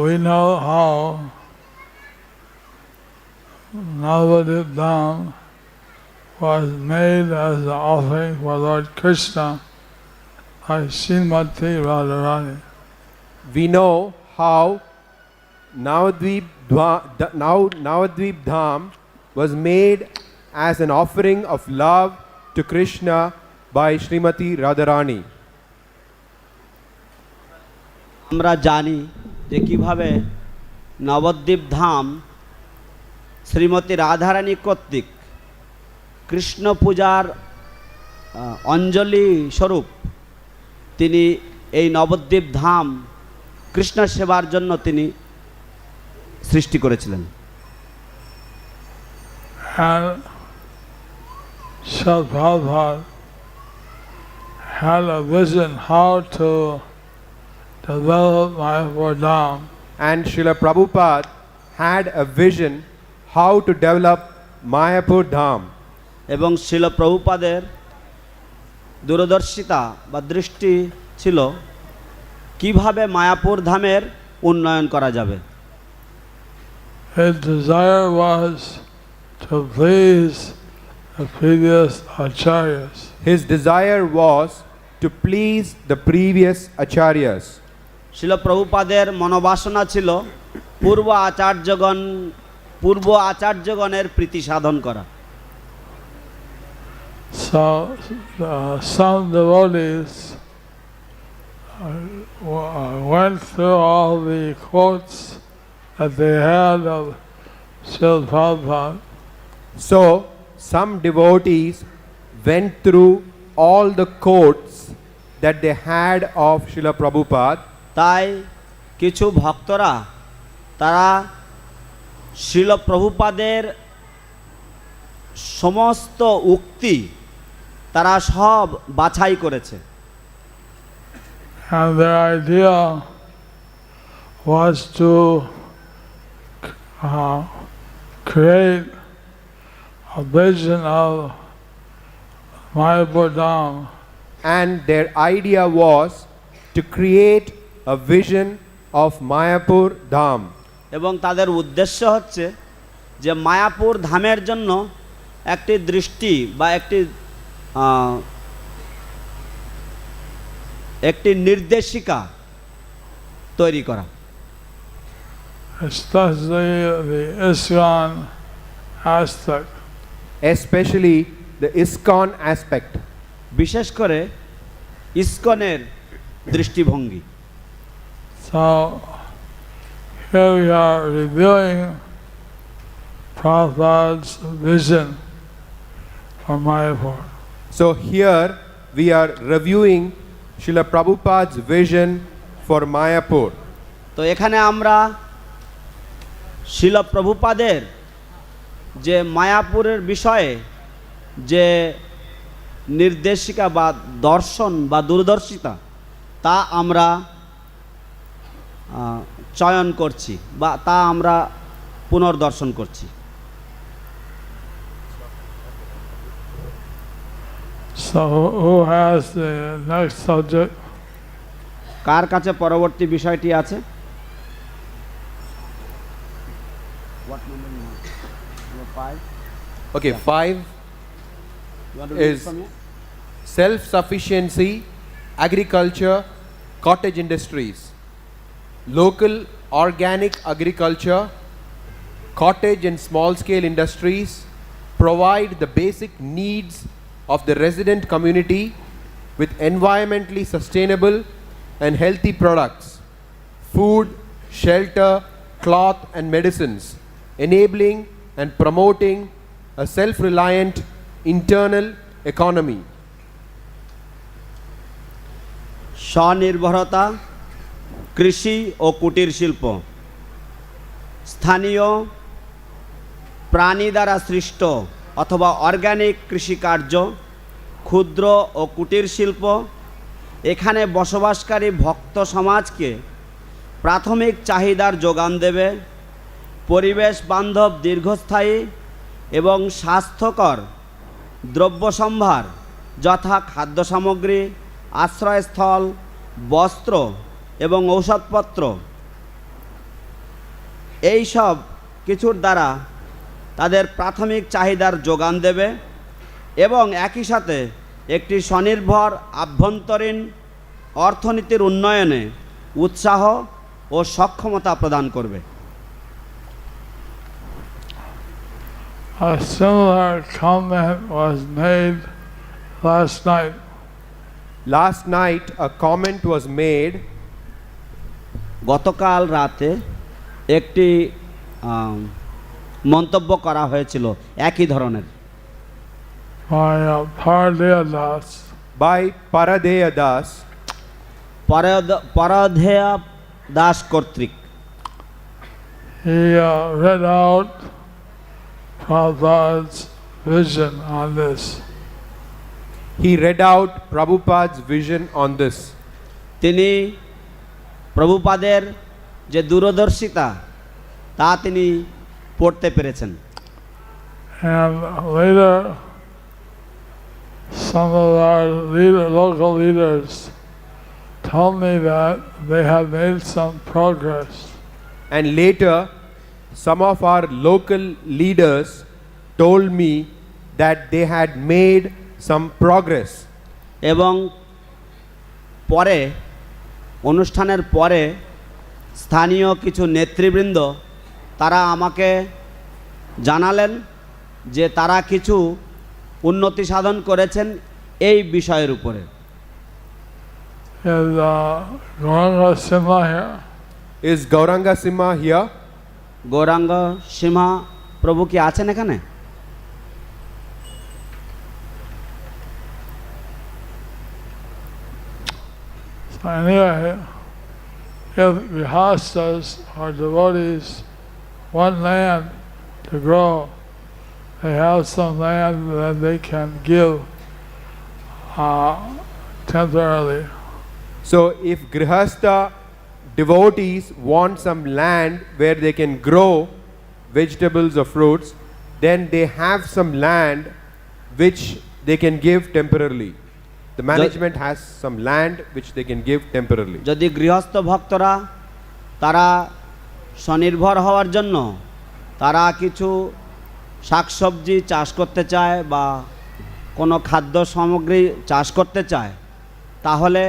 We know how Navadip Dham was made as an offering for Lord Krishna by Srimati Radharani. We know how Navadvip Dham was made as an offering of love to Krishna by Srimati Radharani. আমরা জানি যে কিভাবে নবদ্বীপ ধাম শ্রীমতী রাধারানী কর্তৃক কৃষ্ণ পূজার অঞ্জলি স্বরূপ তিনি এই নবদ্বীপ ধাম কৃষ্ণ সেবার জন্য তিনি সৃষ্টি করেছিলেন। And Srila Prabhupada had a vision how to develop Mayapur Dham. And Srila Prabhupada had a vision how to develop Mayapur Dham. এবং শিল প্রভুপাদের দূরদর্শিতা বা দৃষ্টি ছিল কিভাবে মায়াপুর ধামের উন্নয়ন করা যাবে। His desire was to please the previous acharyas. His desire was to please the previous acharyas. শিল প্রভুপাদের মনোবাসনা ছিল পূর্ব আচার্যগণের প্রীতি সাধন করা। So some devotees went through all the quotes that they had of Srila Prabhupada. So some devotees went through all the quotes that they had of Srila Prabhupada. তাই কিছু ভক্তরা তারা শিল প্রভুপাদের সমস্ত উক্তি তারা সব বাছাই করেছে। And their idea was to create a vision of Mayapur Dham. And their idea was to create a vision of Mayapur Dham. এবং তাদের উদ্দেশ্য হচ্ছে যে মায়াপুর ধামের জন্য একটি দৃষ্টি বা একটি নির্দেশিকা তৈরি করা। Especially the ISKCON aspect. Especially the ISKCON aspect. বিশেষ করে ইসকনের দৃষ্টিভঙ্গি। So here we are reviewing Prabhupada's vision for Mayapur. So here we are reviewing Srila Prabhupada's vision for Mayapur. তো এখানে আমরা শিল প্রভুপাদের যে মায়াপুরের বিষয়ে যে নির্দেশিকা বা দর্শন বা দূরদর্শিতা তা আমরা চয়ন করছি বা তা আমরা পুনর্দর্শন করছি। So who has the next subject? কার কাছে পরবর্তী বিষয়টি আছে? Okay, 5 is self-sufficiency, agriculture, cottage industries, local organic agriculture, cottage and small-scale industries provide the basic needs of the resident community with environmentally sustainable and healthy products, food, shelter, cloth and medicines, enabling and promoting a self-reliant internal economy. স্বনির্ভরতা, কৃষি ও কুটির শিল্প, স্থানীয় প্রাণী দ্বারা সৃষ্ট অথবা organic কৃষিকার্য, ক্ষুদ্র ও কুটির শিল্প এখানে বসবাসকারী ভক্ত সমাজকে প্রাথমিক চাহিদার যোগান দেবে, পরিবেশ বান্ধব দীর্ঘস্থায়ী এবং স্বাস্থ্যকর দ্রব্যসম্ভার যথা খাদ্য সামগ্রী, আশ্রয়স্থল, বস্ত্র এবং ঔষধপত্র এই সব কিছুর দ্বারা তাদের প্রাথমিক চাহিদার যোগান দেবে এবং একই সাথে একটি স্বনির্ভর আভ্যন্তরীণ অর্থনীতির উন্নয়নে উৎসাহ ও সক্ষমতা প্রদান করবে। A similar comment was made last night. Last night, a comment was made গতকাল রাতে একটি মন্তব্য করা হয়েছিল একই ধরনের by Paradeya Das. by Paradeya Das. পরাধেয়া Das কর্তৃক। He read out Prabhupada's vision on this. He read out Prabhupada's vision on this. তিনি প্রভুপাদের যে দূরদর্শিতা তা তিনি পড়তে পেরেছেন। And later, some of our local leaders told me that they had made some progress. And later, some of our local leaders told me that they had made some progress. এবং পরে অনুষ্ঠানের পরে স্থানীয় কিছু নেতৃবৃন্দ তারা আমাকে জানালেন যে তারা কিছু উন্নতি সাধন করেছেন এই বিষয়ের উপরে। Is Gauranga Simha here? Is Gauranga Simha here? Gauranga Simha প্রভু কি আছেন এখানে? So anyway, if grihastas or devotees want land to grow, they have some land that they can give temporarily. So if Grihastha devotees want some land where they can grow vegetables or fruits, then they have some land which they can give temporarily. The management has some land which they can give temporarily. যদি গৃহস্থ ভক্তরা তারা স্বনির্ভর হওয়ার জন্য তারা কিছু শাকসবজি চাষ করতে চায় বা কোনো খাদ্য সামগ্রী চাষ করতে চায়, তাহলে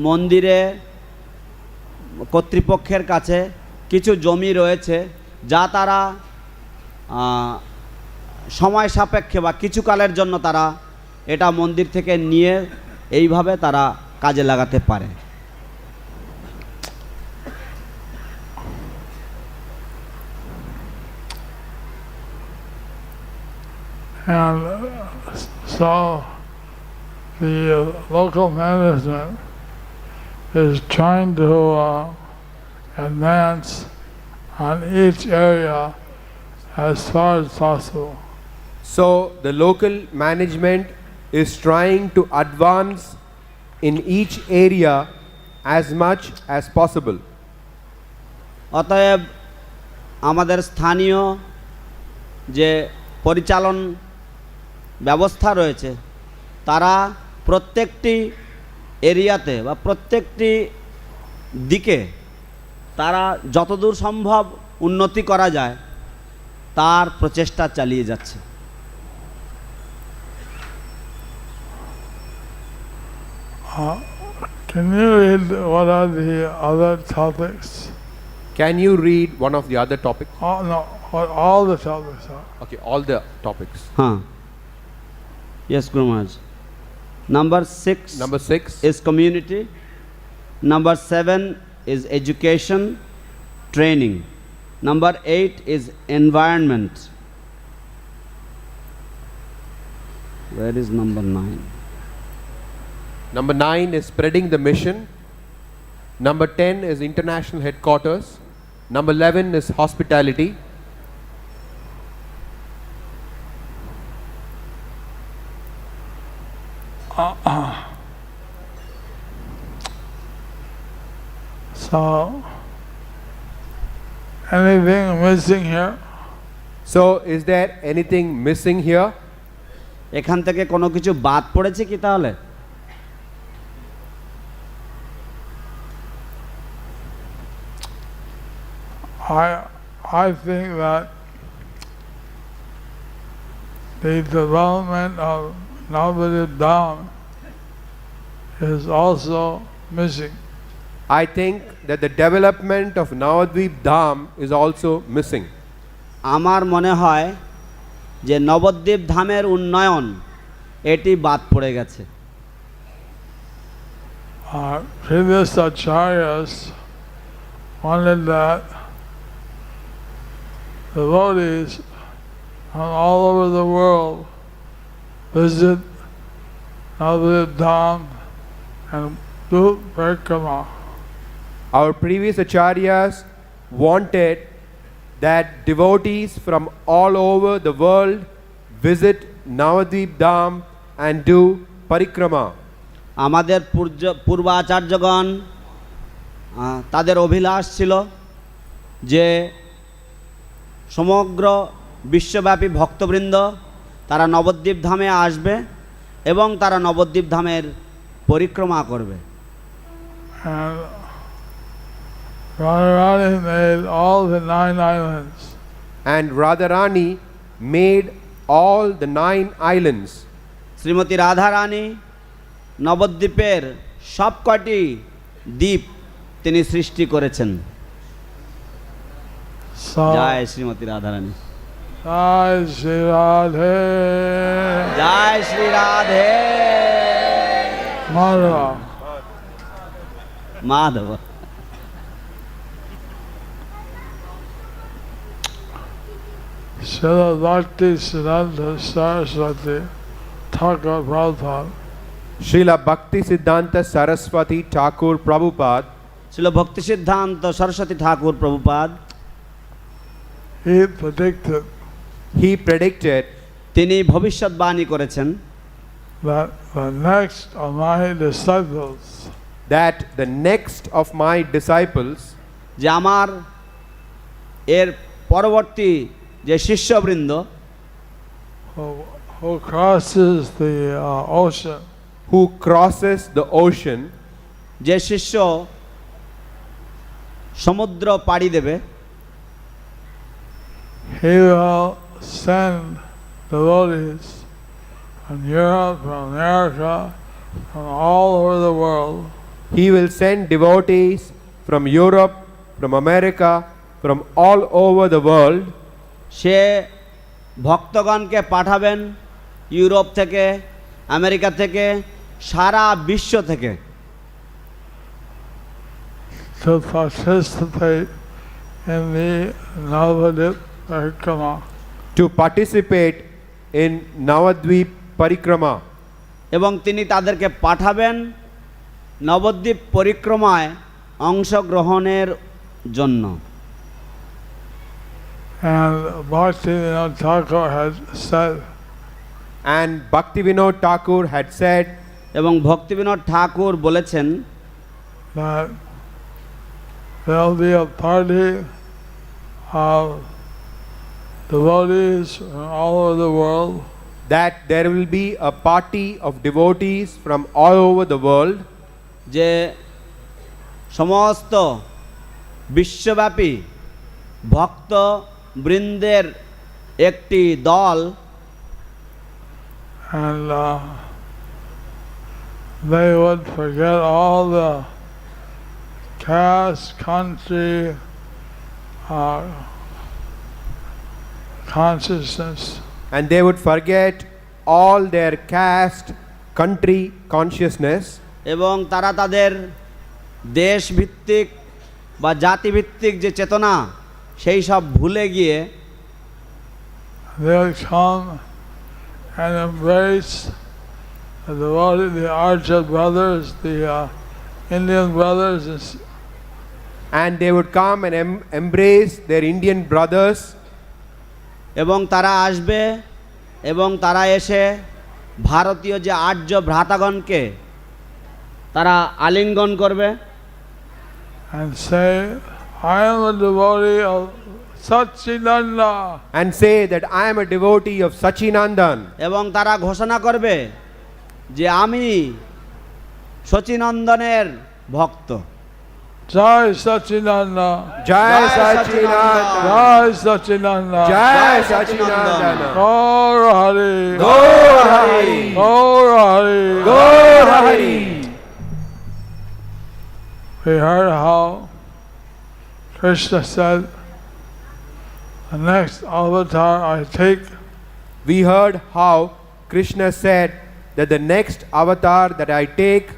মন্দিরে কর্তৃপক্ষের কাছে কিছু জমি রয়েছে যা তারা সময় সাপেক্ষে বা কিছু কালের জন্য তারা এটা মন্দির থেকে নিয়ে এইভাবে তারা কাজে লাগাতে পারে। And so the local management is trying to advance on each area as far as possible. So the local management is trying to advance in each area as much as possible. অতএব আমাদের স্থানীয় যে পরিচালন ব্যবস্থা রয়েছে তারা প্রত্যেকটি এরিয়াতে বা প্রত্যেকটি দিকে তারা যতদূর সম্ভব উন্নতি করা যায় তার প্রচেষ্টা চালিয়ে যাচ্ছে। Can you read what are the other topics? Can you read one of the other topics? No, what all the topics are. Okay, all the topics. हाँ, yes Guru Maharaj. Number 6 Number 6 is community. Number 7 is education, training. Number 8 is environment. Where is number 9? Number 9 is spreading the mission. Number 10 is international headquarters. Number 11 is hospitality. So, anything missing here? So is there anything missing here? এখান থেকে কোনো কিছু বাদ পড়েছে কি তাহলে? I think that the development of Navadip Dham is also missing. I think that the development of Navadvip Dham is also missing. আমার মনে হয় যে নবদ্বীপ ধামের উন্নয়ন এটি বাদ পড়ে গেছে। Previous acharyas wanted that devotees from all over the world visit Navadip Dham and do parikrama. Our previous acharyas wanted that devotees from all over the world visit Navadvip Dham and do parikrama. আমাদের পূর্বাচার্যগণ তাদের অভিলাষ ছিল যে সমগ্র বিশ্বব্যাপী ভক্তবৃন্দ তারা নবদ্বীপ ধামে আসবে এবং তারা নবদ্বীপ ধামের পরিক্রমা করবে। And Radharani made all the 9 islands. And Radharani made all the 9 islands. Shrimati Radharani নবদ্বীপের সবকটি দ্বীপ তিনি সৃষ্টি করেছেন। জয় শ্রীমতী রাধারানী। জয় শ্রী রাধে। জয় Shri Radhe. Madhav. Madhav. Srila Bhakti Siddhanta Saraswati Thakur Prabhupada. Srila Bhakti Siddhanta Saraswati Thakur Prabhupada. ছিল ভক্তি সিদ্ধান্ত সরস্বতী ঠাকুর প্রভুপাদ। He predicted তিনি ভবিষ্যৎবাণী করেছেন that the next of my disciples যে আমার এর পরবর্তী যে শিষ্যবৃন্দ who crosses the ocean যে শিষ্য সমুদ্র পাড়ি দেবে he will send devotees from Europe, from America, from all over the world. He will send devotees from Europe, from America, from all over the world. সে ভক্তগণকে পাঠাবেন ইউরোপ থেকে, America থেকে, সারা বিশ্ব থেকে to participate in the Navadvip Parikrama. To participate in Navadvip Parikrama. এবং তিনি তাদেরকে পাঠাবেন নবদ্বীপ পরিক্রমায় অংশগ্রহণের জন্য। And Bhaktivinoda Thakur had said, and Bhaktivinoda Thakur had said, এবং ভক্তিবিনোদ ঠাকুর বলেছেন that there will be a party of devotees from all over the world. That there will be a party of devotees from all over the world. যে সমস্ত বিশ্বব্যাপী ভক্ত বৃন্দের একটি দল and they would forget all the caste, country, consciousness. And they would forget all their caste, country consciousness. এবং তারা তাদের দেশভিত্তিক বা জাতিভিত্তিক যে চেতনা সেই সব ভুলে গিয়ে they would come and embrace the devotee, the Arya brothers, the Indian brothers, and they would come and embrace their Indian brothers. এবং তারা আসবে এবং তারা এসে ভারতীয় যে আর্য ভ্রাতাগণকে তারা আলিঙ্গন করবে and say, I am a devotee of Sachinanda. And say that I am a devotee of Sachinandan. এবং তারা ঘোষণা করবে যে আমি সচিনন্দনের ভক্ত। Jai Sachinanda. Jai Sachinanda. Jai Sachinanda. Jai Sachinanda. Gaur Hari. Gaur Hari. Gaur Hari. Gaur Hari. We heard how Krishna said, the next avatar I take We heard how Krishna said that the next avatar that I take,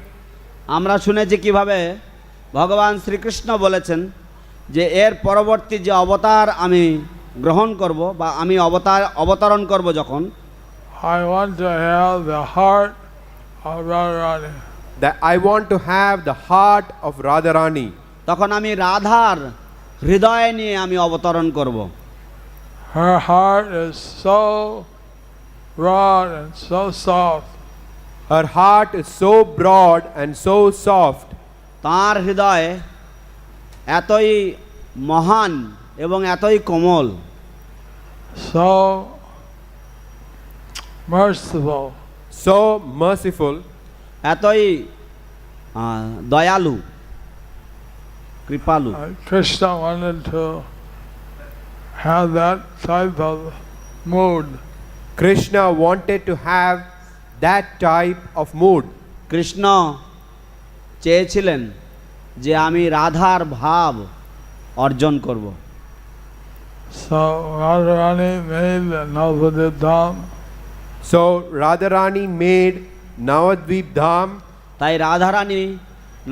আমরা শুনেছি কিভাবে ভগবান শ্রীকৃষ্ণ বলেছেন যে এর পরবর্তী যে অবতার আমি গ্রহণ করব বা আমি অবতরণ করব যখন I want to have the heart of Radharani. that I want to have the heart of Radharani. তখন আমি রাধার হৃদয় নিয়ে আমি অবতরণ করব। Her heart is so broad and so soft. Her heart is so broad and so soft. তার হৃদয় এতই মহান এবং এতই কোমল, So merciful. So merciful. এতই দয়ালু, কৃপালু। Krishna wanted to have that type of mood. Krishna wanted to have that type of mood. Krishna চেয়েছিলেন যে আমি রাধার ভাব অর্জন করব। So Radharani made the Navadvip Dham. So Radharani made Navadvip Dham, তাই রাধারানী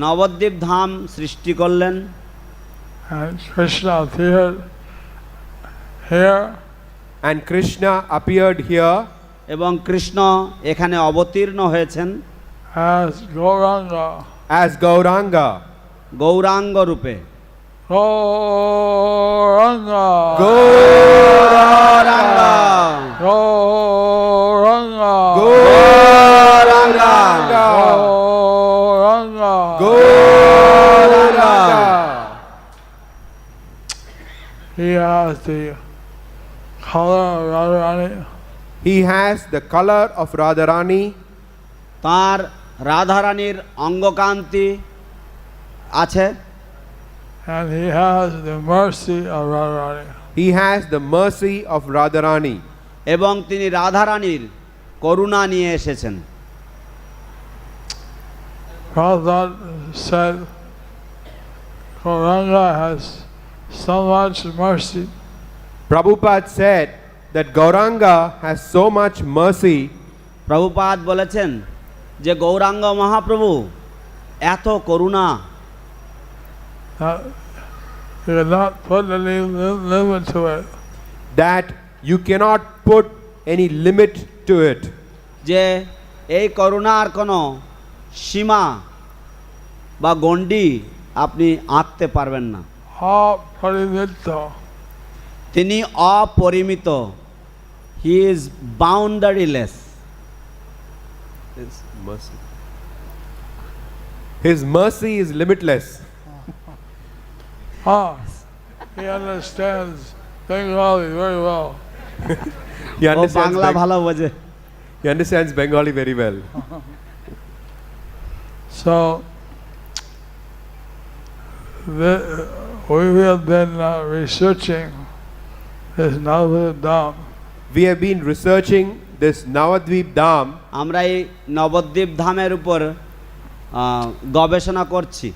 নবদ্বীপ ধাম সৃষ্টি করলেন And Krishna appeared here and Krishna appeared here এবং কৃষ্ণ এখানে অবতীর্ণ হয়েছেন as Gauranga. as Gauranga. Gauranga রূপে। Gauranga. Gauranga. Gauranga. Gauranga. Gauranga. Gauranga. He has the color of Radharani. He has the color of Radharani. তার রাধারানীর অঙ্গকান্তি আছে And he has the mercy of Radharani. He has the mercy of Radharani. এবং তিনি রাধারানীর করুণা নিয়ে এসেছেন। Prabhupada said Gauranga has so much mercy Prabhupada said that Gauranga has so much mercy. Prabhupada বলেছেন যে গৌরাঙ্গ মহাপ্রভু এত করুণা that you cannot put any limit to it. that you cannot put any limit to it. যে এই করুণার কোনো সীমা বা গণ্ডি আপনি আঁকতে পারবেন না। Aparimita. তিনি অপরিমিত, he is boundaryless. His mercy is limitless. He understands Bengali very well. He ও understands, বাংলা ভালো বোঝে। he understands Bengali very well. So we have been researching this Navadvip Dham. We have been researching this Navadvip Dham. আমরা এই নবদ্বীপ ধামের উপর গবেষণা করছি।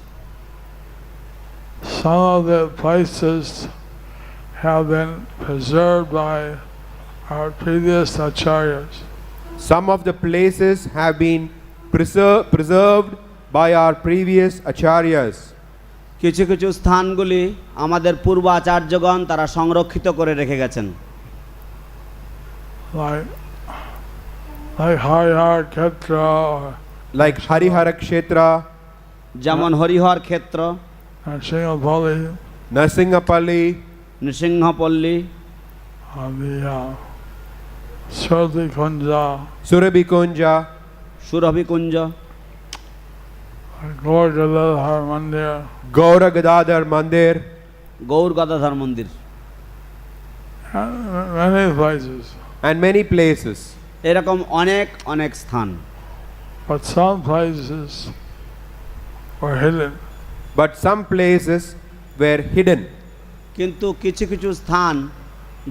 Some of the places have been preserved by our previous acharyas. Some of the places have been preserved by our previous acharyas. কিছু কিছু স্থানগুলি আমাদের পূর্ব আচার্যগণ তারা সংরক্ষিত করে রেখে গেছেন। Like Harihar Khetra Like Harihara Kshetra, যেমন হরিহর ক্ষেত্র, and Singapali, Narsingapalli, নৃসিংহপল্লী, the Surti Kunja, Surabhikunja, সুরভিকুঞ্জ, Gaur Gadadhar Mandir, Gaura Gadadhar Mandir, Gour Gadadhar মন্দির, and many places. and many places. এরকম অনেক অনেক স্থান। But some places were hidden. but some places were hidden. কিন্তু কিছু কিছু স্থান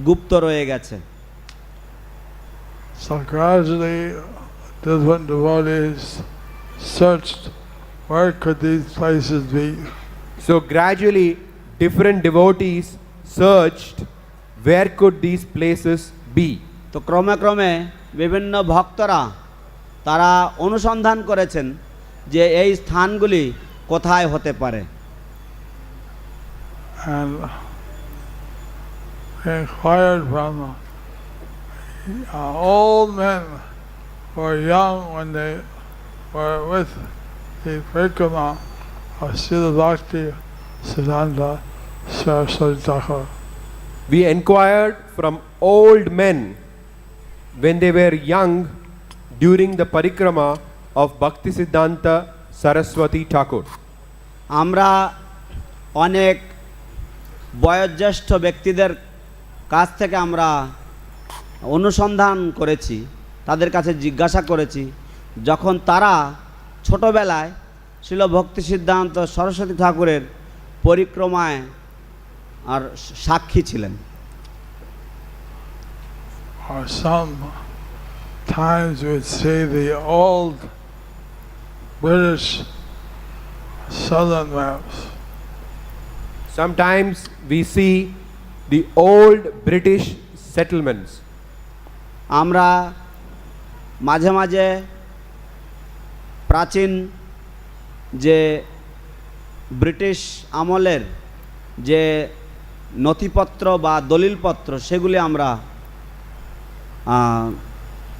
গুপ্ত রয়ে গেছে। So gradually, different devotees searched where could these places be. So gradually, different devotees searched where could these places be. তো ক্রমে ক্রমে বিভিন্ন ভক্তরা তারা অনুসন্ধান করেছেন যে এই স্থানগুলি কোথায় হতে পারে। And they inquired from old men who were young when they were with the Parikrama of Srila Bhakti Siddhanta Saraswati Thakur. We inquired from old men when they were young during the parikrama of Bhaktisiddhanta Saraswati Thakur. আমরা অনেক বয়োজ্যেষ্ঠ ব্যক্তিদের কাছ থেকে আমরা অনুসন্ধান করেছি, তাদের কাছে জিজ্ঞাসা করেছি যখন তারা ছোটবেলায় ছিল ভক্তি সিদ্ধান্ত সরস্বতী ঠাকুরের পরিক্রমায় আর সাক্ষী ছিলেন। Or sometimes we would see the old British southern maps. Sometimes we see the old British settlements. আমরা মাঝে মাঝে প্রাচীন যে ব্রিটিশ আমলের যে নথিপত্র বা দলিলপত্র সেগুলি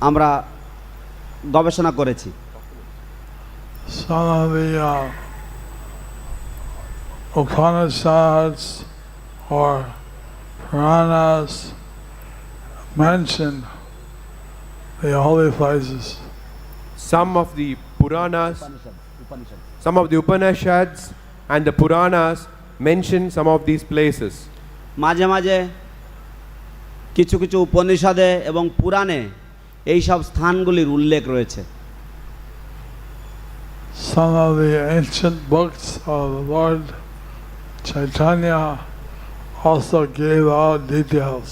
আমরা গবেষণা করেছি। Some of the Upanishads or Puranas mention the holy places. Some of the Puranas, some of the Upanishads and the Puranas mention some of these places. মাঝে মাঝে কিছু কিছু উপনিষদে এবং পুরাণে এই সব স্থানগুলির উল্লেখ রয়েছে। Some of the ancient books of the Lord Chaitanya also gave out details.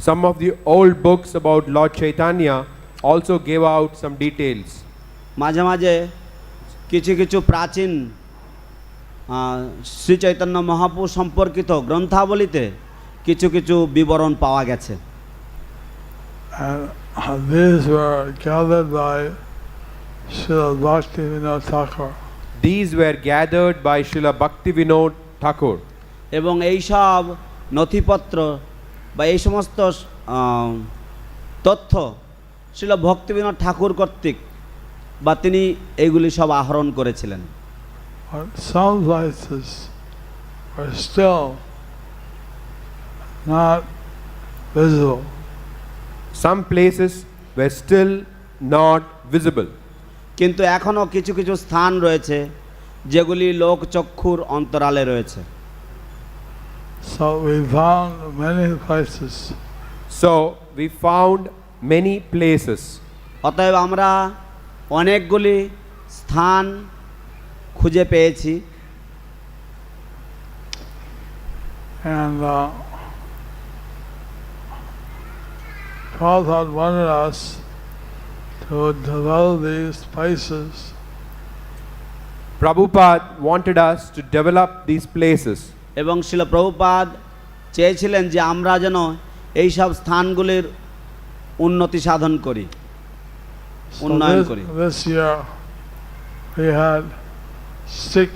Some of the old books about Lord Chaitanya also gave out some details. মাঝে মাঝে কিছু কিছু প্রাচীন শ্রী চৈতন্য মহাপ্রভু সম্পর্কিত গ্রন্থাবলীতে কিছু কিছু বিবরণ পাওয়া গেছে। And these were gathered by Srila Bhaktivinoda Thakur. These were gathered by Srila Bhaktivinoda Thakur. এবং এই সব নথিপত্র বা এই সমস্ত তথ্য ছিল ভক্তিবিনোদ ঠাকুর কর্তৃক বা তিনি এইগুলি সব আহরণ করেছিলেন। But some places are still not visible. Some places were still not visible. কিন্তু এখনও কিছু কিছু স্থান রয়েছে যেগুলি লোক চক্ষুর অন্তরালে রয়েছে। So we found many places. So we found many places. অতএব আমরা অনেকগুলি স্থান খুঁজে পেয়েছি। And Prabhupada wanted us to develop these places Prabhupada wanted us to develop these places. এবং শিল প্রভুপাদ চেয়েছিলেন যে আমরা যেন এই সব স্থানগুলির উন্নতি সাধন করি, উন্নয়ন করি। This year we had 6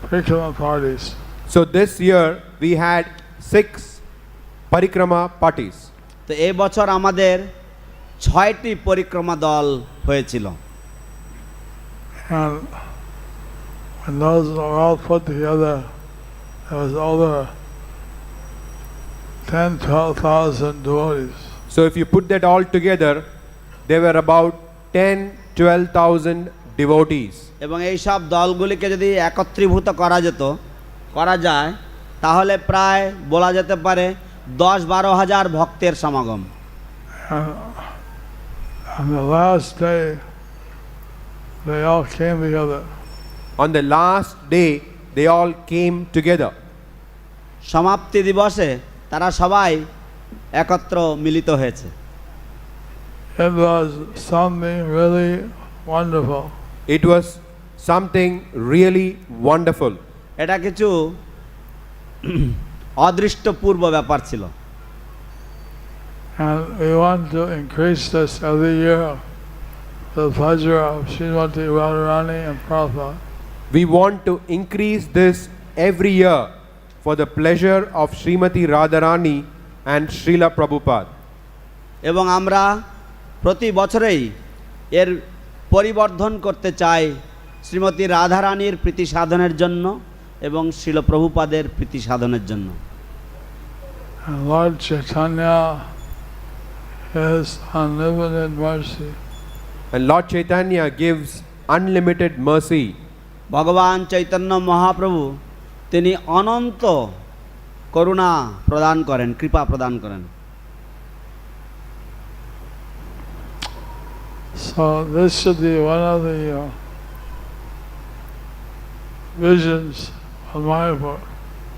parikrama parties. So this year we had 6 parikrama parties. তো এই বছর আমাদের 6টি পরিক্রমা দল হয়েছিল। And when those were all put together, there was over 10,000-12,000 devotees. So if you put that all together, there were about 10,000-12,000 devotees. এবং এই সব দলগুলিকে যদি একত্রীভূত করা যায় তাহলে প্রায় বলা যেতে পারে 10-12 হাজার ভক্তের সমাগম। On the last day, they all came together. On the last day, they all came together. সমাপ্তি দিবসে তারা সবাই একত্র মিলিত হয়েছে। It was something really wonderful. It was something really wonderful. এটা কিছু অদৃষ্টপূর্ব ব্যাপার ছিল। And we want to increase this every year for the pleasure of Srimati Radharani and Prabhupada. We want to increase this every year for the pleasure of Srimati Radharani and Srila Prabhupada. এবং আমরা প্রতি বছরেই এর পরিবর্ধন করতে চাই শ্রীমতী রাধারানীর প্রীতি সাধনের জন্য এবং শিল প্রভুপাদের প্রীতি সাধনের জন্য। And Lord Chaitanya is unlimited mercy. And Lord Chaitanya gives unlimited mercy. ভগবান চৈতন্য মহাপ্রভু তিনি অনন্ত করুণা প্রদান করেন, কৃপা প্রদান করেন। So this should be one of the visions of Mayapur.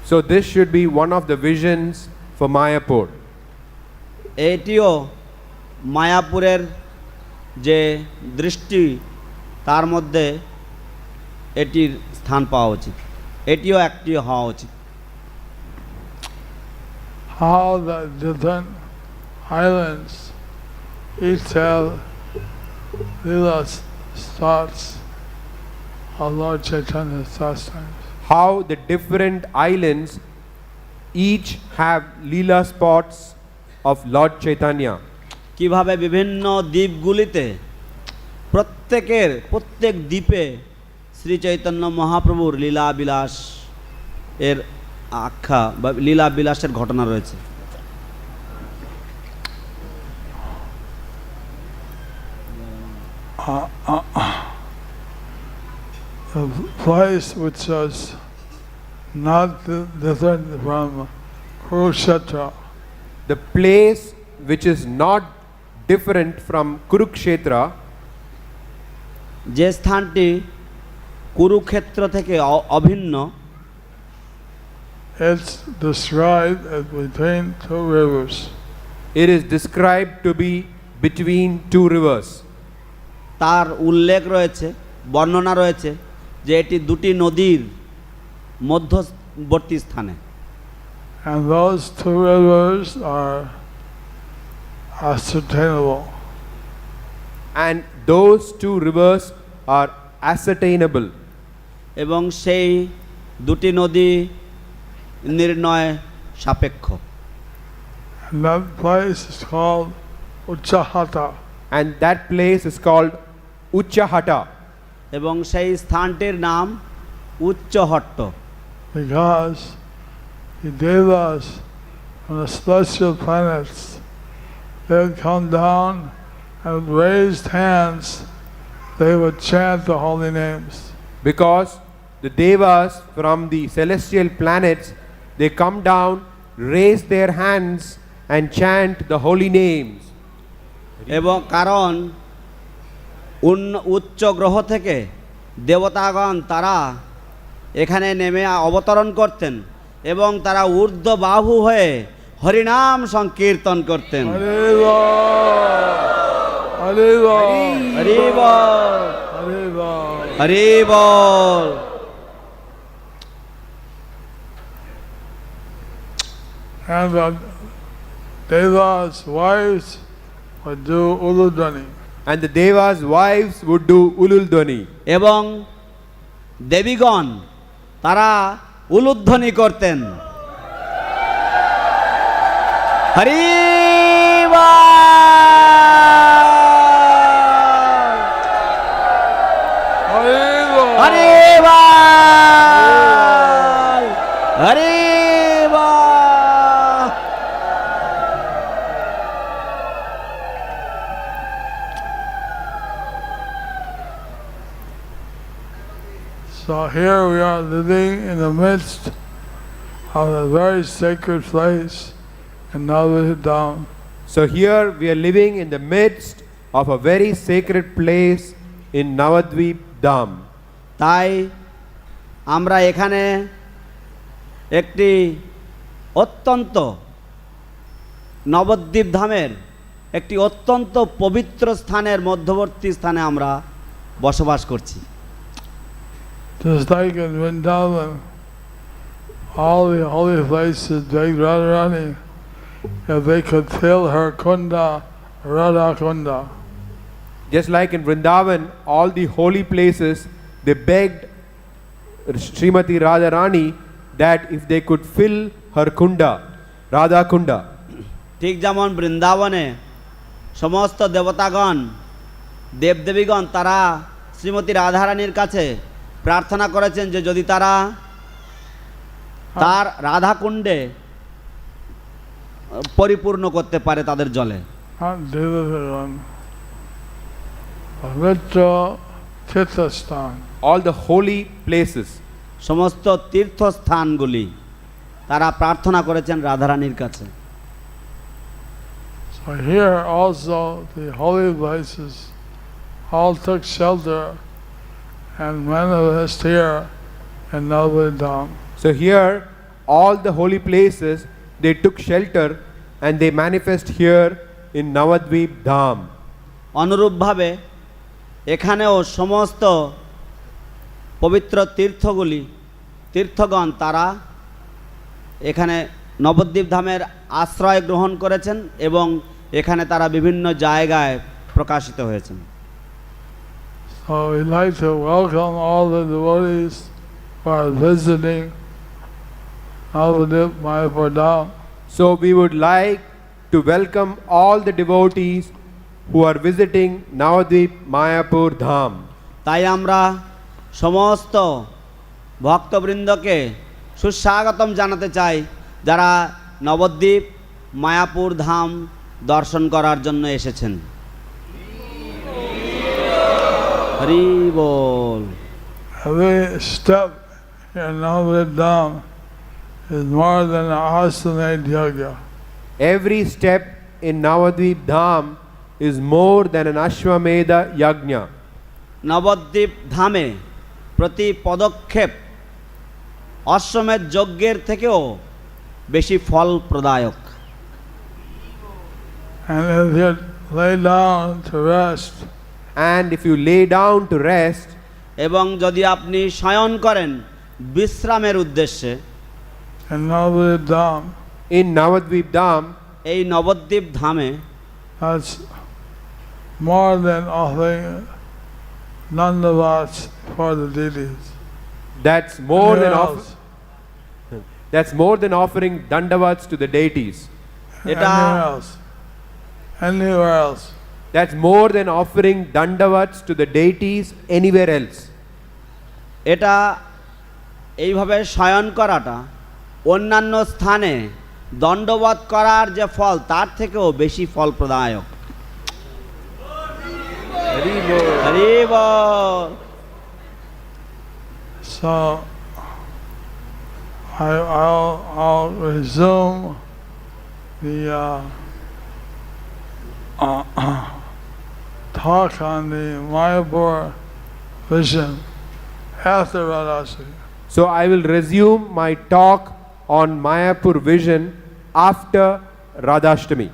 So this should be one of the visions for Mayapur. এটিও মায়াপুরের যে দৃষ্টি তার মধ্যে এটির স্থান পাওয়া উচিত, এটিও একটি হওয়া উচিত। How the different islands each have Leela thoughts of Lord Chaitanya's pastimes. How the different islands each have Leela spots of Lord Chaitanya. কিভাবে বিভিন্ন দ্বীপগুলিতে প্রত্যেক দ্বীপে শ্রী চৈতন্য মহাপ্রভুর লীলা বিলাস এর আখ্যা বা লীলা বিলাসের ঘটনা রয়েছে। The place which was not different from Kurukshetra, The place which is not different from Kurukshetra, যে স্থানটি কুরুক্ষেত্র থেকে অভিন্ন, it's described as between two rivers. it is described to be between two rivers. তার উল্লেখ রয়েছে, বর্ণনা রয়েছে যে এটি দুটি নদীর মধ্যবর্তী স্থানে। And those two rivers are ascertainable. And those two rivers are ascertainable. এবং সেই দুটি নদী নির্ণয় সাপেক্ষ। And that place is called Uchahata. And that place is called Uchahata. এবং সেই স্থানটির নাম উচ্চহট্ট, Because the devas from the celestial planets, they would come down and with raised hands, they would chant the holy names. Because the devas from the celestial planets, they come down, raise their hands and chant the holy names. এবং কারণ উচ্চ গ্রহ থেকে দেবতাগণ তারা এখানে নেমে অবতরণ করতেন এবং তারা ঊর্ধ্ববাহু হয়ে হরিনাম সংকীর্তন করতেন। Hare Bol, Hare Bol, Hari ball, Hare Bol. Hari ball. And the devas' wives would do Uludani. And the devas' wives would do Ululdhani. এবং দেবীগণ তারা উলুধ্বনি করতেন। হরি বল, Hare Bol. Hari ball, Hari ball. So here we are living in the midst of a very sacred place in Navadham. So here we are living in the midst of a very sacred place in Navadvip Dham. তাই আমরা এখানে একটি অত্যন্ত নবদ্বীপ ধামের একটি অত্যন্ত পবিত্র স্থানের মধ্যবর্তী স্থানে আমরা বসবাস করছি। Just like in Vrindavan, all the holy places, like Radharani, if they could fill her kunda, Radha Kunda. Just like in Vrindavan, all the holy places, they begged Srimati Radharani that if they could fill her kunda, Radha Kunda. ঠিক যেমন বৃন্দাবনে সমস্ত দেবতাগণ দেবদেবীগণ তারা শ্রীমতী রাধারানীর কাছে প্রার্থনা করেছেন যে যদি তারা তার রাধাকুণ্ডে পরিপূর্ণ করতে পারে তাদের জলে। Pavitra Tirthasthan. All the holy places. সমস্ত তীর্থস্থানগুলি তারা প্রার্থনা করেছেন রাধারানীর কাছে। So here also the holy places all took shelter and manifest here in Navadvip Dham. So here, all the holy places, they took shelter and they manifest here in Navadvip Dham. অনুরূপভাবে এখানেও সমস্ত পবিত্র তীর্থগণ তারা এখানে নবদ্বীপ ধামের আশ্রয় গ্রহণ করেছেন এবং এখানে তারা বিভিন্ন জায়গায় প্রকাশিত হয়েছেন। So we'd like to welcome all the devotees who are visiting Navadvip Mayapur Dham. So we would like to welcome all the devotees who are visiting Navadvip Mayapur Dham. তাই আমরা সমস্ত ভক্তবৃন্দকে সুস্বাগতম জানাতে চাই যারা নবদ্বীপ মায়াপুর ধাম দর্শন করার জন্য এসেছেন। হরি বল। Every step in Navadvip Dham is more than an Astamedh Yajna. Every step in Navadvip Dham is more than an Ashwamedha Yajna. Nabadwip ধামে প্রতি পদক্ষেপ অশ্বমেধ যজ্ঞের থেকেও বেশি ফল প্রদায়ক। And if you lay down to rest, And if you lay down to rest, এবং যদি আপনি শয়ন করেন বিশ্রামের উদ্দেশ্যে in Navadvip Dham, in Navadvip Dham, এই নবদ্বীপ ধামে that's more than offering Nandavats for the deities. that's more than Anywhere off- else. that's more than offering dandavats to the deities. এটা Anywhere else. Anywhere else. That's more than offering dandavats to the deities anywhere else. এটা এইভাবে শয়ন করাটা অন্যান্য স্থানে দণ্ডবৎ করার যে ফল তার থেকেও বেশি ফল প্রদায়ক। হরি বল। So I'll resume the talk on the Mayapur vision after Radhashtami. So I will resume my talk on Mayapur vision after Radhashtami.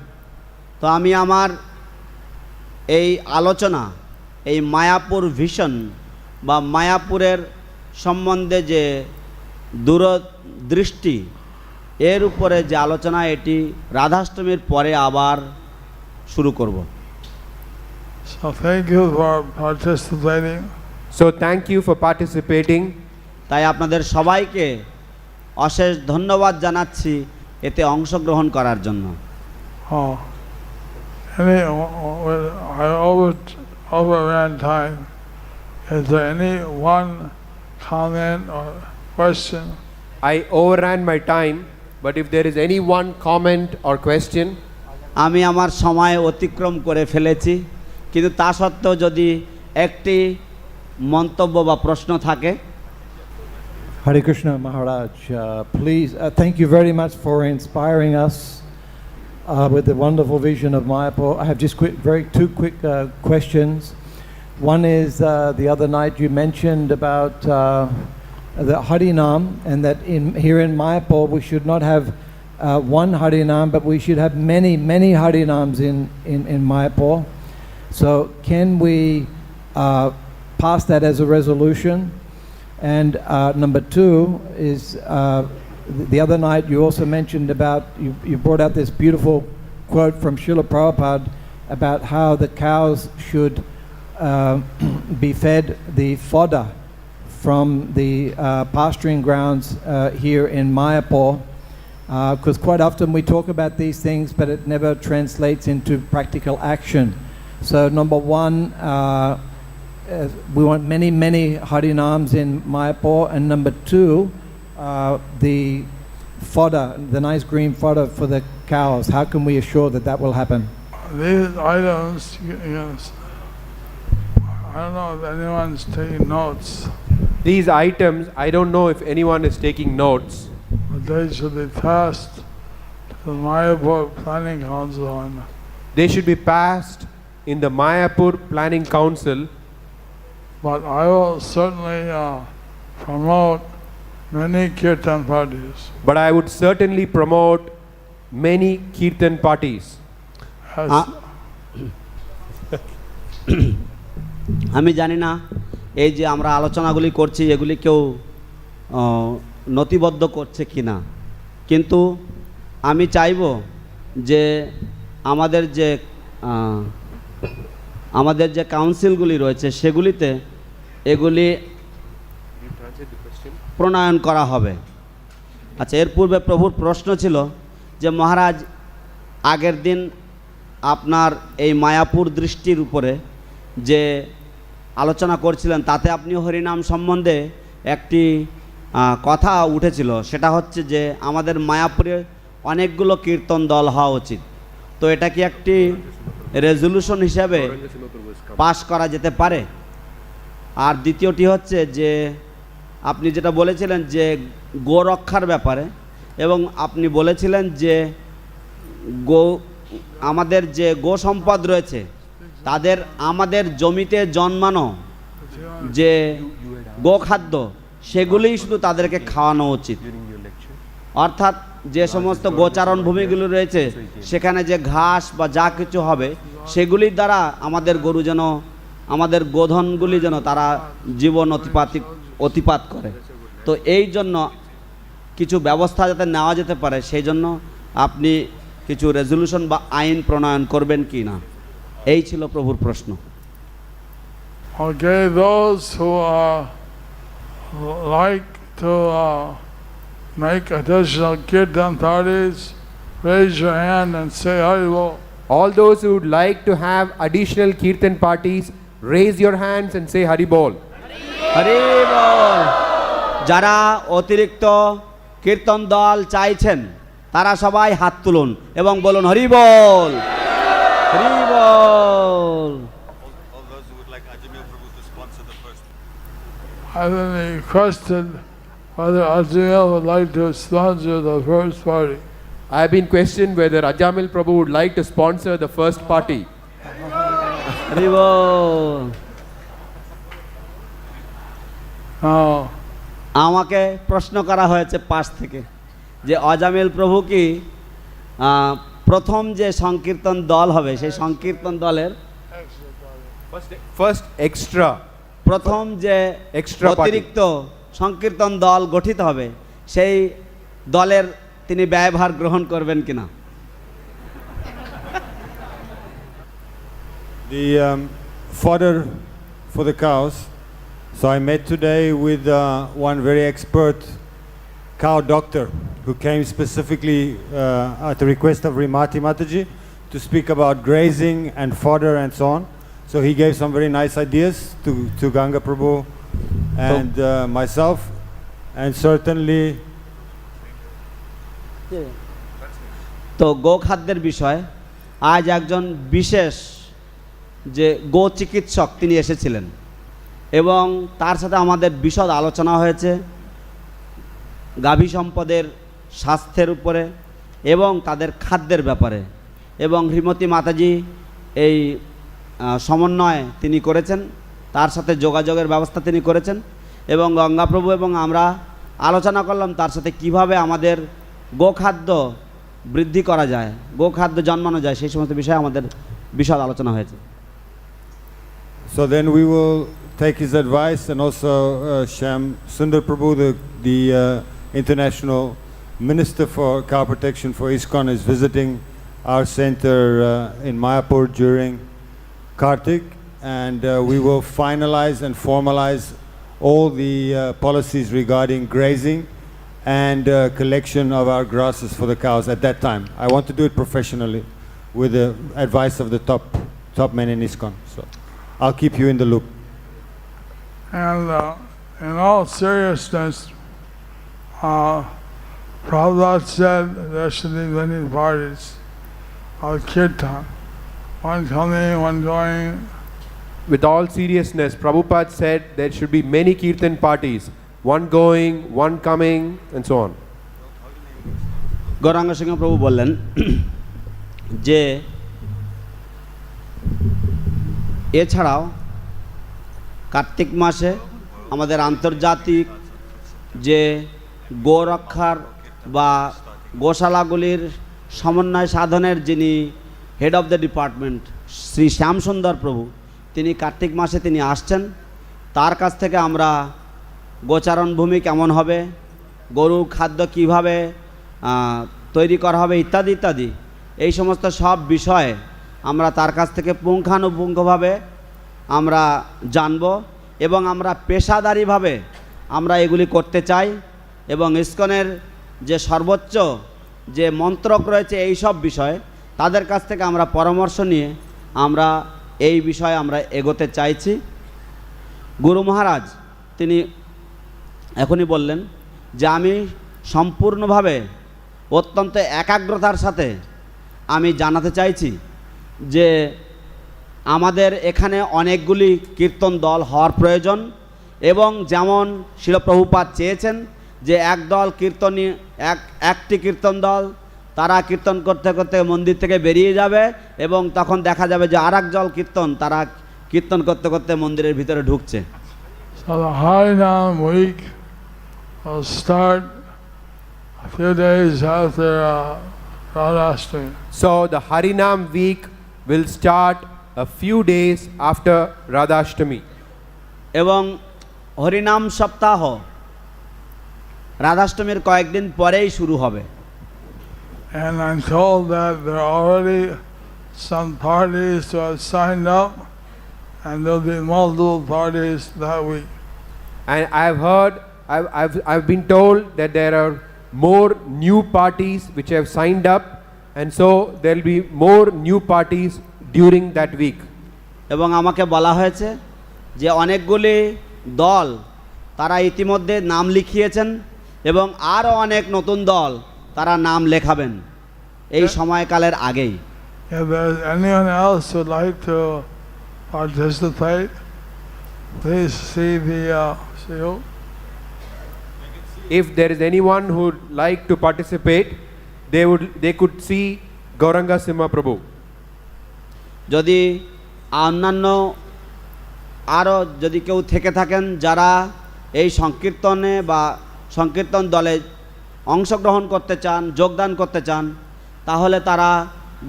তো আমি আমার এই আলোচনা এই মায়াপুর ভিশন বা মায়াপুরের সম্বন্ধে যে দূরদৃষ্টি এর উপরে যে আলোচনা এটি রাধাষ্টমীর পরে আবার শুরু করব। So thank you for participating. So thank you for participating. তাই আপনাদের সবাইকে অশেষ ধন্যবাদ জানাচ্ছি এতে অংশগ্রহণ করার জন্য। Oh, I overran time. Is there any one comment or question? I overran my time, but if there is any one comment or question, আমি আমার সময় অতিক্রম করে ফেলেছি, কিন্তু তা সত্ত্বেও যদি একটি মন্তব্য বা প্রশ্ন থাকে। Hare Krishna Maharaj, please, thank you very much for inspiring us with the wonderful vision of Mayapur. I have just two quick questions. One is the other night you mentioned about the Harinam, and that here in Mayapur we should not have one Harinam, but we should have many, many Harinams in Mayapur. So can we pass that as a resolution? And number two is the other night you also mentioned about, you brought out this beautiful quote from Srila Prabhupada about how the cows should be fed the fodder from the pasturing grounds here in Mayapur, because quite often we talk about these things but it never translates into practical action. So number one, we want many, many Harinams in Mayapur, and number two, the fodder, the nice green fodder for the cows. How can we assure that that will happen? These items, yes, I don't know if anyone's taking notes, These items, I don't know if anyone is taking notes, but they should be passed to the Mayapur Planning Council. And they should be passed in the Mayapur Planning Council. but I will certainly promote many kirtan parties. But I would certainly promote many kirtan parties. As, আমি জানি না এই যে আমরা আলোচনাগুলি করছি এগুলি কেউ নথিবদ্ধ করছে কি না, কিন্তু আমি চাইব যে আমাদের যে কাউন্সিলগুলি রয়েছে সেগুলিতে এগুলি প্রণয়ন করা হবে। আচ্ছা, এর পূর্বে প্রভুর প্রশ্ন ছিল যে মহারাজ, আগের দিন আপনার এই মায়াপুর দৃষ্টির উপরে যে আলোচনা করছিলেন তাতে আপনি হরিনাম সম্বন্ধে একটি কথা উঠেছিল, সেটা হচ্ছে যে আমাদের মায়াপুরে অনেকগুলো কীর্তন দল হওয়া উচিত। তো এটা কি একটি রেজলিউশন হিসাবে পাস করা যেতে পারে? আর দ্বিতীয়টি হচ্ছে যে আপনি যেটা বলেছিলেন যে গো রক্ষার ব্যাপারে, এবং আপনি বলেছিলেন যে আমাদের যে গো সম্পদ রয়েছে তাদের আমাদের জমিতে জন্মানো যে গোখাদ্য সেগুলিই শুধু তাদেরকে খাওয়ানো উচিত। অর্থাৎ যে সমস্ত গোচারণ ভূমিগুলো রয়েছে সেখানে যে ঘাস বা যা কিছু হবে সেগুলির দ্বারা আমাদের গরু যেন, আমাদের গোধনগুলি যেন তারা জীবন অতিপাত করে। তো এই জন্য কিছু ব্যবস্থা যাতে নেওয়া যেতে পারে সেই জন্য আপনি কিছু রেজলিউশন বা আইন প্রণয়ন করবেন কি না, এই ছিল প্রভুর প্রশ্ন। Okay, those who like to make additional kirtan parties, raise your hand and say Haribol. All those who would like to have additional kirtan parties, raise your hands and say Hari Bol. Hari বল। যারা অতিরিক্ত কীর্তন দল চাইছেন তারা সবাই হাত তুলুন এবং বলুন হরি বল, হরি বল। I then requested whether Ajamil would like to sponsor the first party. I have been questioned whether Ajamil Prabhu would like to sponsor the first party. Hari ball. Now, আমাকে প্রশ্ন করা হয়েছে পাশ থেকে যে অজামিল প্রভু কি প্রথম যে সংকীর্তন দল হবে সেই সংকীর্তন দলের First extra. প্রথম যে Extra party. অতিরিক্ত সংকীর্তন দল গঠিত হবে সেই দলের তিনি ব্যয়ভার গ্রহণ করবেন কিনা? The fodder for the cows. So I met today with one very expert cow doctor who came specifically at the request of Rimati Mataji to speak about grazing and fodder and so on. So he gave some very nice ideas to Ganga Prabhu and myself, and certainly তো গোখাদ্যের বিষয় আজ একজন বিশেষ যে গো চিকিৎসক তিনি এসেছিলেন এবং তার সাথে আমাদের বিশদ আলোচনা হয়েছে গাভী সম্পদের স্বাস্থ্যের উপরে এবং তাদের খাদ্যের ব্যাপারে, এবং শ্রীমতী মাতাজি এই সমন্বয় তিনি করেছেন তার সাথে যোগাযোগের ব্যবস্থা তিনি করেছেন এবং গঙ্গাপ্রভু এবং আমরা আলোচনা করলাম তার সাথে কিভাবে আমাদের গোখাদ্য বৃদ্ধি করা যায়, গোখাদ্য জন্মানো যায়, সেই সমস্ত বিষয়ে আমাদের বিশদ আলোচনা হয়েছে। So then we will take his advice, and also Shyam Sundar Prabhu, the international minister for cow protection for ISKCON, is visiting our center in Mayapur during Kartik, and we will finalize and formalize all the policies regarding grazing and collection of our grasses for the cows at that time. I want to do it professionally with the advice of the top men in ISKCON. So I'll keep you in the loop. And in all seriousness, Prabhupada said there should be many parties of kirtan, one coming, one going. With all seriousness, Prabhupada said there should be many kirtan parties, one going, one coming, and so on. Gauranga সিংহ প্রভু বললেন যে এছাড়াও কার্তিক মাসে আমাদের আন্তর্জাতিক যে গোরক্ষার বা গোশালাগুলির সমন্বয় সাধনের যিনি head of the department Shri Shyamsundar প্রভু, তিনি কার্তিক মাসে তিনি আসছেন। তার কাছ থেকে আমরা গোচারণ ভূমি কেমন হবে, গরু খাদ্য কিভাবে তৈরি করা হবে ইত্যাদি ইত্যাদি, এই সমস্ত সব বিষয়ে আমরা তার কাছ থেকে পুঙ্খানুপুঙ্খভাবে আমরা জানব এবং আমরা পেশাদারিভাবে আমরা এগুলি করতে চাই এবং ইসকনের যে সর্বোচ্চ যে মন্ত্রক রয়েছে এই সব বিষয়ে তাদের কাছ থেকে আমরা পরামর্শ নিয়ে আমরা এই বিষয়ে আমরা এগোতে চাইছি। গুরু মহারাজ তিনি এখনই বললেন যে আমি সম্পূর্ণভাবে অত্যন্ত একাগ্রতার সাথে আমি জানাতে চাইছি যে আমাদের এখানে অনেকগুলি কীর্তন দল হওয়ার প্রয়োজন এবং যেমন শিল প্রভুপাদ চেয়েছেন যে একদল কীর্তনী একটি কীর্তন দল তারা কীর্তন করতে করতে মন্দির থেকে বেরিয়ে যাবে এবং তখন দেখা যাবে যে আরেক দল কীর্তন তারা কীর্তন করতে করতে মন্দিরের ভিতরে ঢুকছে। So the Harinam week will start a few days after Radhashtami. So the Harinam week will start a few days after Radhashtami. এবং হরিনাম সপ্তাহ রাধাষ্টমীর কয়েকদিন পরেই শুরু হবে। And I'm told that there are already some parties who have signed up, and there'll be multiple parties that week. And I've been told that there are more new parties which have signed up, and so there'll be more new parties during that week. এবং আমাকে বলা হয়েছে যে অনেকগুলি দল তারা ইতিমধ্যে নাম লিখিয়েছেন এবং আরও অনেক নতুন দল তারা নাম লেখাবেন এই সময়কালের আগেই। If there's anyone else who would like to participate, please see the seal. If there is anyone who would like to participate, they could see Gauranga Simha Prabhu. যদি অন্যান্য আরও যদি কেউ থেকে থাকেন যারা এই সংকীর্তনে বা সংকীর্তন দলে অংশগ্রহণ করতে চান, যোগদান করতে চান, তাহলে তারা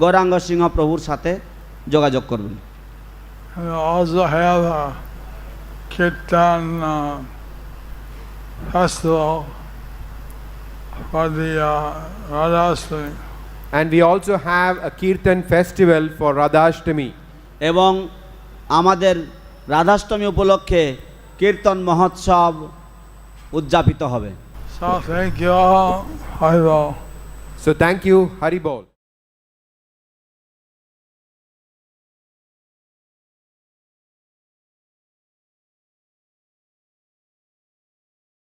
গৌরাঙ্গ সিংহ প্রভুর সাথে যোগাযোগ করবেন। And we'll also have a Kirtan festival for the Radhashtami. And we also have a Kirtan festival for Radhashtami. এবং আমাদের রাধাষ্টমী উপলক্ষে কীর্তন মহোৎসব উদযাপিত হবে। So thank you all. Hari Bol. So thank you, Hari Bol.